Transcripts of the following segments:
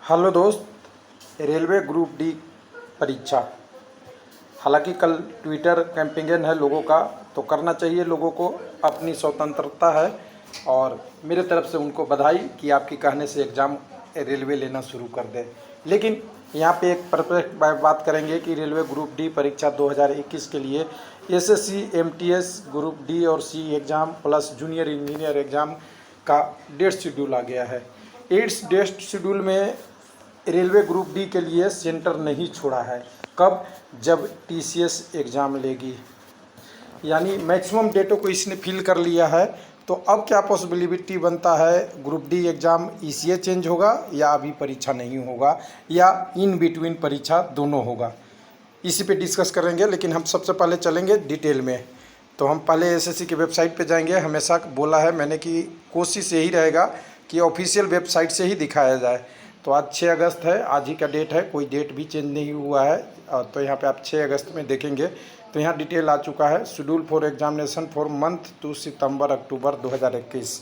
Hello दोस्त। Railway group D परीक्षा, हालांकि कल ट्विटर कैंपेन है लोगों का, तो करना चाहिए लोगों को, अपनी स्वतंत्रता है। और मेरे तरफ से उनको बधाई कि आपके कहने से एग्ज़ाम रेलवे लेना शुरू कर दे। लेकिन यहाँ पे एक परफेक्ट बात करेंगे कि रेलवे ग्रुप डी परीक्षा 2021 के लिए एसएससी एमटीएस ग्रुप डी और C exam plus junior engineer exam का डेट शेड्यूल आ गया है। इस डेट शेड्यूल में रेलवे ग्रुप डी के लिए सेंटर नहीं छोड़ा है। कब? जब टीसीएस एग्ज़ाम लेगी, यानी मैक्सिमम डेटों को इसने फिल कर लिया है। तो अब क्या पॉसिबिलिटी बनता है, group D exam ECA change होगा या अभी परीक्षा नहीं होगा या इन बिटवीन परीक्षा दोनों होगा, इसी पे डिस्कस करेंगे। लेकिन हम सबसे पहले चलेंगे डिटेल में। तो हम पहले एसएससी की वेबसाइट पे जाएंगे। हमेशा बोला है मैंने कि कोशिश यही रहेगा कि ऑफिशियल वेबसाइट से ही दिखाया जाए। तो आज 6 अगस्त है, आज ही का डेट है, कोई डेट भी चेंज नहीं हुआ है। तो यहाँ पे आप 6 अगस्त में देखेंगे तो यहाँ डिटेल आ चुका है, schedule for examination for month to सितंबर अक्टूबर 2021।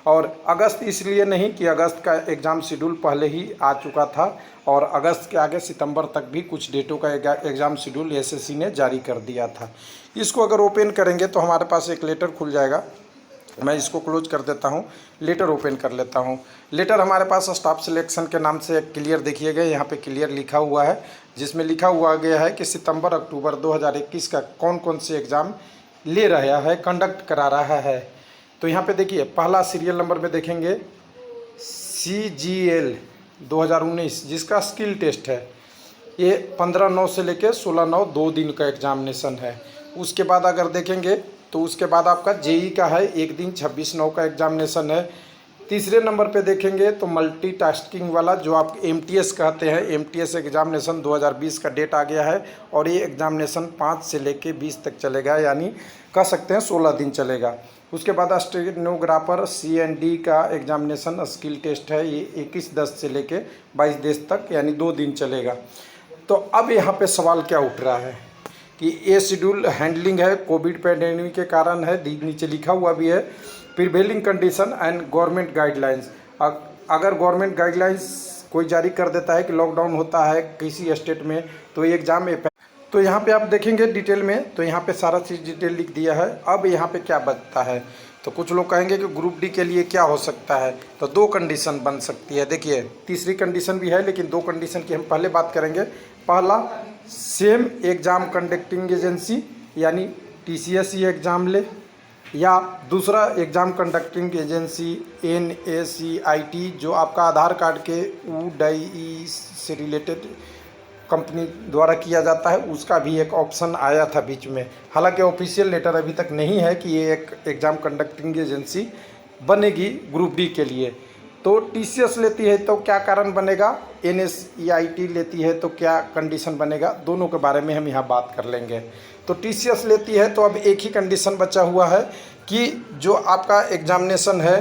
और अगस्त इसलिए नहीं कि अगस्त का एग्ज़ाम शेड्यूल पहले ही आ चुका था और अगस्त के आगे सितंबर तक भी कुछ डेटों का एग्ज़ाम शेड्यूल एसएससी ने जारी कर दिया था। इसको अगर ओपन करेंगे तो हमारे पास एक लेटर खुल जाएगा। मैं इसको क्लोज कर देता हूँ, लेटर ओपन कर लेता हूँ। लेटर हमारे पास स्टाफ सिलेक्शन के नाम से एक क्लियर देखिएगा, यहाँ पे क्लियर लिखा हुआ है, जिसमें लिखा हुआ गया है कि सितंबर अक्टूबर 2021 का कौन कौन से एग्ज़ाम ले रहा है, कंडक्ट करा रहा है। तो यहाँ पे देखिए पहला सीरियल नंबर में देखेंगे CGL 2019, जिसका स्किल टेस्ट है। ये 15/9 से लेकर 16/9 2 दिन का एग्जामिनेशन है। उसके बाद अगर देखेंगे तो उसके बाद आपका जेई का है, एक दिन 26/9 का एग्जामिनेशन है। तीसरे नंबर पे देखेंगे तो मल्टीटास्किंग वाला जो आप एमटीएस कहते हैं, एमटीएस एग्जामिनेशन 2020 का डेट आ गया है और ये एग्जामिनेशन 5 से लेके 20 तक चलेगा, यानी कह सकते हैं 16 दिन चलेगा। उसके बाद स्टेनोग्राफर CND का एग्जामिनेशन स्किल टेस्ट है, ये 21/10 से लेके 22/10 तक, यानी 2 दिन चलेगा। तो अब यहाँ पे सवाल क्या उठ रहा है कि ये शेड्यूल हैंडलिंग है, कोविड पैंडेमिक के कारण है, नीचे लिखा हुआ भी है prevailing condition and government guidelines. अगर गवर्नमेंट गाइडलाइंस कोई जारी कर देता है कि लॉकडाउन होता है किसी स्टेट में, तो ये एग्ज़ाम तो यहाँ पे आप देखेंगे डिटेल में, तो यहाँ पे सारा चीज़ डिटेल लिख दिया है। अब यहाँ पे क्या बचता है, तो कुछ लोग कहेंगे कि ग्रुप डी के लिए क्या हो सकता है, तो 2 कंडीशन बन सकती है। देखिए तीसरी कंडीशन भी है, लेकिन 2 कंडीशन की हम पहले बात करेंगे। पहला, सेम एग्ज़ाम कंडक्टिंग एजेंसी यानी TCS ही एग्ज़ाम ले, या दूसरा एग्ज़ाम कंडक्टिंग एजेंसी NACIT जो आपका आधार कार्ड के UDAI से रिलेटेड कंपनी द्वारा किया जाता है, उसका भी एक ऑप्शन आया था बीच में। हालांकि ऑफिशियल लेटर अभी तक नहीं है कि ये एक एग्ज़ाम कंडक्टिंग एजेंसी बनेगी ग्रुप डी के लिए। तो TCS लेती है तो क्या कारण बनेगा, NACIT लेती है तो क्या कंडीशन बनेगा, दोनों के बारे में हम यहाँ बात कर लेंगे। तो TCS लेती है तो अब एक ही कंडीशन बचा हुआ है कि जो आपका एग्जामिनेशन है,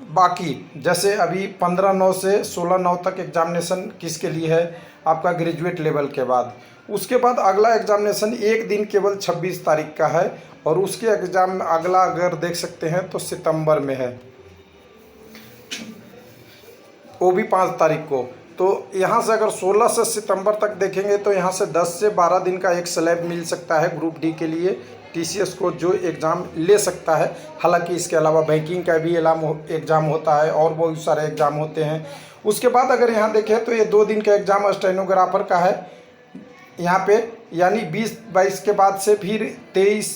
बाकी जैसे अभी 15/9 से 16/9 तक एग्जामिनेशन किसके लिए है, आपका ग्रेजुएट लेवल के बाद। उसके बाद अगला एग्जामिनेशन एक दिन केवल 26 तारीख का है, और उसके एग्ज़ाम अगला अगर देख सकते हैं तो सितंबर में है, वो भी 5 तारीख को। तो यहाँ से अगर 16 से सितंबर तक देखेंगे तो यहाँ से 10 से 12 दिन का एक स्लैब मिल सकता है ग्रुप डी के लिए TCS को, जो एग्ज़ाम ले सकता है। हालांकि इसके अलावा बैंकिंग का भी एग्ज़ाम होता है और बहुत सारे एग्ज़ाम होते हैं। उसके बाद अगर यहाँ देखें तो ये 2 दिन का एग्ज़ाम स्टेनोग्राफर का है यहाँ पे, यानी 20-22 के बाद से फिर 23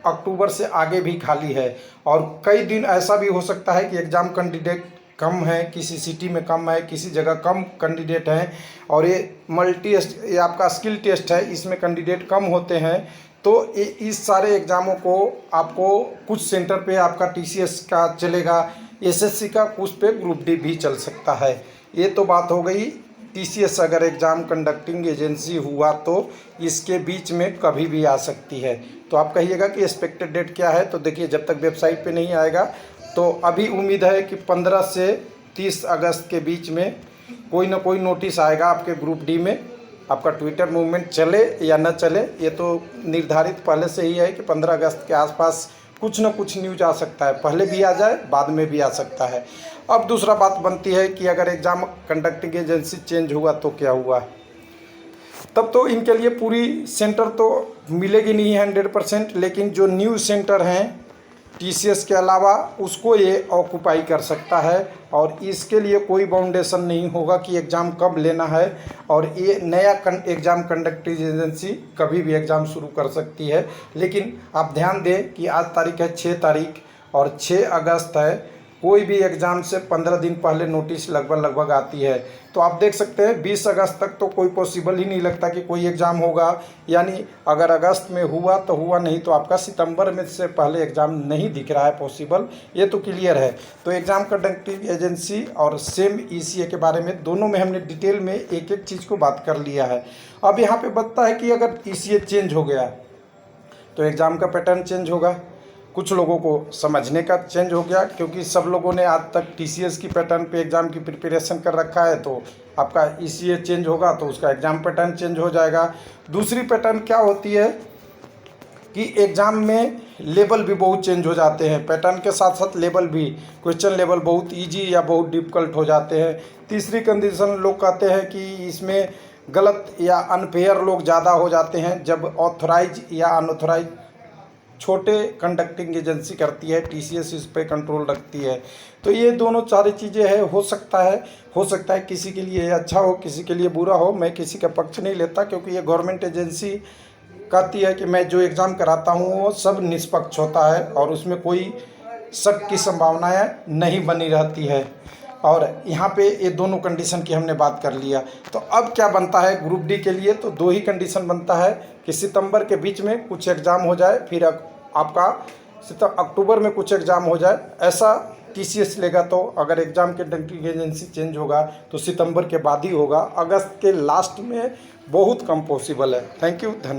अक्टूबर से आगे भी खाली है। और कई दिन ऐसा भी हो सकता है कि एग्ज़ाम कैंडिडेट कम है, किसी सिटी में कम है, किसी जगह कम कैंडिडेट हैं, और ये आपका स्किल टेस्ट है, इसमें कैंडिडेट कम होते हैं। तो इस सारे एग्ज़ामों को आपको कुछ सेंटर पे आपका TCS का चलेगा, SSC का कुछ पे ग्रुप डी भी चल सकता है। ये तो बात हो गई TCS अगर एग्ज़ाम कंडक्टिंग एजेंसी हुआ तो इसके बीच में कभी भी आ सकती है। तो आप कहिएगा कि एक्सपेक्टेड डेट क्या है, तो देखिए जब तक वेबसाइट पे नहीं आएगा तो अभी उम्मीद है कि 15 से 30 अगस्त के बीच में कोई ना कोई नोटिस आएगा आपके ग्रुप डी में। आपका ट्विटर मूवमेंट चले या न चले, ये तो निर्धारित पहले से ही है कि 15 अगस्त के आसपास कुछ न कुछ न्यूज आ सकता है, पहले भी आ जाए बाद में भी आ सकता है। अब दूसरा बात बनती है कि अगर एग्ज़ाम कंडक्टिंग एजेंसी चेंज हुआ तो क्या हुआ, तब तो इनके लिए पूरी सेंटर तो मिलेगी नहीं 100%, लेकिन जो न्यू सेंटर हैं TCS के अलावा उसको ये ऑक्यूपाई कर सकता है। और इसके लिए कोई बाउंडेशन नहीं होगा कि एग्ज़ाम कब लेना है, और ये नया एग्ज़ाम कंडक्टिंग एजेंसी कभी भी एग्ज़ाम शुरू कर सकती है। लेकिन आप ध्यान दें कि आज तारीख है 6 तारीख और 6 अगस्त है। कोई भी एग्ज़ाम से 15 दिन पहले नोटिस लगभग आती है। तो आप देख सकते हैं 20 अगस्त तक तो कोई पॉसिबल ही नहीं लगता कि कोई एग्ज़ाम होगा। यानी अगर अगस्त में हुआ तो हुआ, नहीं तो आपका सितंबर में से पहले एग्ज़ाम नहीं दिख रहा है पॉसिबल, ये तो क्लियर है। तो एग्ज़ाम कंडक्टिंग एजेंसी और सेम ECA के बारे में दोनों में हमने डिटेल में एक एक चीज़ को बात कर लिया है। अब यहाँ पर बनता है कि अगर ECA चेंज हो गया तो एग्ज़ाम का पैटर्न चेंज होगा। कुछ लोगों को समझने का चेंज हो गया, क्योंकि सब लोगों ने आज तक TCS की पैटर्न पे एग्ज़ाम की प्रिपरेशन कर रखा है, तो आपका ECA चेंज होगा तो उसका एग्ज़ाम पैटर्न चेंज हो जाएगा। दूसरी पैटर्न क्या होती है कि एग्ज़ाम में लेवल भी बहुत चेंज हो जाते हैं, पैटर्न के साथ साथ लेवल भी, क्वेश्चन लेवल बहुत ईजी या बहुत डिफ़िकल्ट हो जाते हैं। तीसरी कंडीशन लोग कहते हैं कि इसमें गलत या अनफेयर लोग ज़्यादा हो जाते हैं जब ऑथराइज या अनऑथराइज छोटे कंडक्टिंग एजेंसी करती है, TCS इस पे कंट्रोल रखती है। तो ये दोनों सारी चीज़ें हैं। हो सकता है किसी के लिए अच्छा हो, किसी के लिए बुरा हो। मैं किसी का पक्ष नहीं लेता, क्योंकि ये गवर्नमेंट एजेंसी कहती है कि मैं जो एग्ज़ाम कराता हूँ वो सब निष्पक्ष होता है और उसमें कोई शक की संभावनाएँ नहीं बनी रहती है। और यहाँ पे ये दोनों कंडीशन की हमने बात कर लिया। तो अब क्या बनता है ग्रुप डी के लिए, तो 2 ही कंडीशन बनता है कि सितंबर के बीच में कुछ एग्ज़ाम हो जाए, फिर आपका अक्टूबर में कुछ एग्ज़ाम हो जाए, ऐसा TCS लेगा। तो अगर एग्ज़ाम कंडक्टिंग एजेंसी चेंज होगा तो सितंबर के बाद ही होगा, अगस्त के लास्ट में बहुत कम पॉसिबल है। थैंक यू, धन्यवाद।